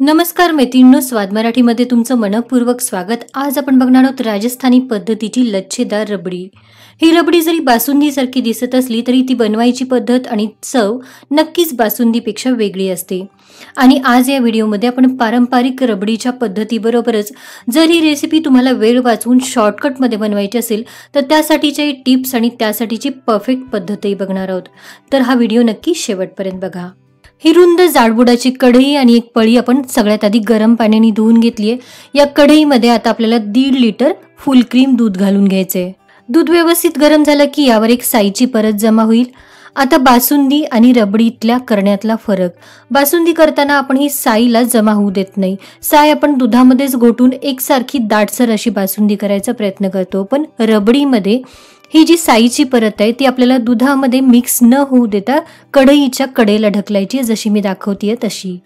नमस्कार मैत्रिणींनो, स्वाद मराठीमध्ये तुमचं मनपूर्वक स्वागत। आज आपण बघणार आहोत राजस्थानी पद्धतीची लच्छेदार रबडी। ही रबडी जरी बासुंदीसारखी दिसत असली तरी ती बनवायची पद्धत आणि चव नक्कीच बासुंदीपेक्षा वेगळी असते। आणि आज या व्हिडिओमध्ये आपण पारंपरिक रबडीच्या पद्धतीबरोबरच जर ही रेसिपी तुम्हाला वेळ वाचवून शॉर्टकटमध्ये बनवायची असेल तर त्यासाठीचे टिप्स आणि त्यासाठीची परफेक्ट पद्धतही बघणार आहोत। तर हा व्हिडिओ नक्की शेवटपर्यंत बघा। ही रुंद जाडबुडाची कढई आणि एक पळी आपण सगळ्यात आधी गरम पाण्याने धुवून घेतलीये। या कढईमध्ये आता आपल्याला 1.5 लिटर फुल क्रीम दूध घालून घ्यायचे। दूध व्यवस्थित गरम झालं की यावर एक साईची परत जमा होईल। आता बासुंदी आणि रबडीतल्या करण्यातला फरक। बासुंदी करताना आपण ही साईला जमा होऊ देत नाही। साई आपण दुधामध्येच घोटून एकसारखी दाटसर अशी बासुंदी करायचा प्रयत्न करतो, पण रबडीमध्ये ही जी साईची परत आहे ती आपल्याला दुधामध्ये मिक्स न होऊ देता कढईच्या कडेला ढकलायची, जशी मी दाखवतेय तशी।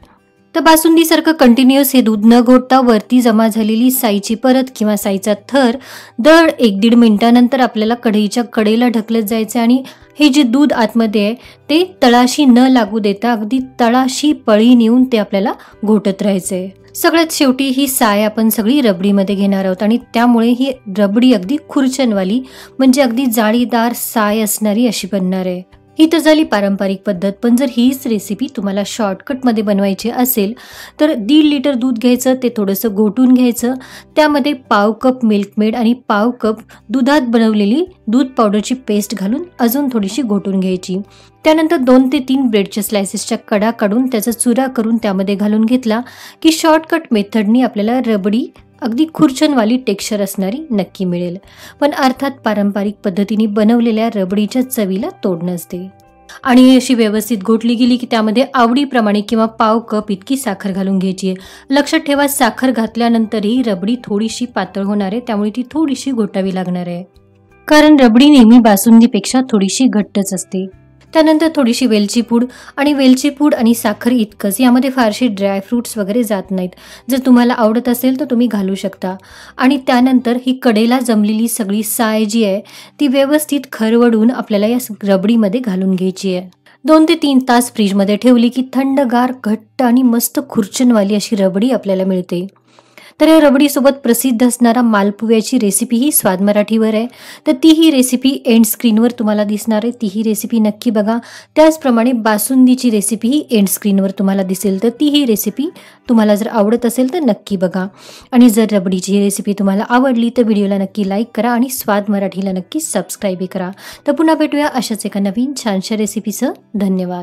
तर बासुंदीसारखं कंटिन्युअस हे दूध न घोटता वरती जमा झालेली साईची परत किंवा साईचा थर दर 1-1.5 मिनिटानंतर आपल्याला कढईच्या कडेला ढकलत जायचे आणि हे जे दूध आतमध्ये आहे ते तळाशी न लागू देता अगदी तळाशी पळी नेऊन ते आपल्याला घोटत राहायचे। सगळ्यात शेवटी ही साय आपण सगळी रबडीमध्ये घेणार आहोत आणि त्यामुळे ही रबडी अगदी खुर्चनवाली म्हणजे अगदी जाळीदार साय असणारी अशी बनणार आहे। ही तर झाली पारंपरिक पद्धत, पण जर हीच रेसिपी तुम्हाला शॉर्टकटमध्ये बनवायची असेल तर 1.5 लिटर दूध घ्यायचं, ते थोडंसं घोटून घ्यायचं, त्यामध्ये पाव कप मिल्क मेड आणि पाव कप दुधात बनवलेली दूध पावडरची पेस्ट घालून अजून थोडीशी घोटून घ्यायची। त्यानंतर 2 ते 3 ब्रेडच्या स्लायसेसच्या कडा काढून त्याचा चुरा करून त्यामध्ये घालून घेतला की शॉर्टकट मेथडनी आपल्याला रबडी अगदी खुर्चनवाली टेक्स्चर असणारी नक्की मिळेल। पण अर्थात पारंपरिक पद्धतीने बनवलेल्या रबडीच्या चवीला तोड नसते। आणि अशी व्यवस्थित घोटली गेली की त्यामध्ये आवडीप्रमाणे किंवा पाव कप इतकी साखर घालून घ्यायची आहे। लक्षात ठेवा, साखर घातल्यानंतरही रबडी थोडीशी पातळ होणार आहे, त्यामुळे ती थोडीशी घोटावी लागणार आहे, कारण रबडी नेहमी बासुंदीपेक्षा थोडीशी घट्टच असते। त्यानंतर थोडीशी वेलची पूड आणि साखर इतकंच, यामध्ये फारसे ड्राय फ्रुट्स वगैरे जात नाहीत। जर तुम्हाला आवडत असेल तर तुम्ही घालू शकता। आणि त्यानंतर ही कडेला जमलेली सगळी साय जी आहे ती व्यवस्थित खरवडून आपल्याला या रबडीमध्ये घालून घ्यायची आहे। 2 ते 3 तास फ्रीजमध्ये ठेवली की थंडगार, घट्ट आणि मस्त खुर्चनवाली अशी रबडी आपल्याला मिळते। तर या रबडी सोबत प्रसिद्ध असणारा मालपुव्याची रेसिपी ही स्वाद मराठीवर आहे, तर ती ही रेसिपी एंड स्क्रीनवर तुम्हाला दिसणार आहे, ती ही रेसिपी नक्की बघा। त्याचप्रमाणे बासुंदीची रेसिपी ही एंड स्क्रीनवर तुम्हाला दिसेल, तर ती ही रेसिपी तुम्हाला जर आवडत असेल तर नक्की बघा। आणि जर रबडीची रेसिपी तुम्हाला आवडली तर व्हिडिओला नक्की लाईक करा आणि स्वाद मराठीला नक्की सबस्क्राईब करा। तर पुन्हा भेटूया अशाच एका नवीन छानशा रेसिपीसह। धन्यवाद।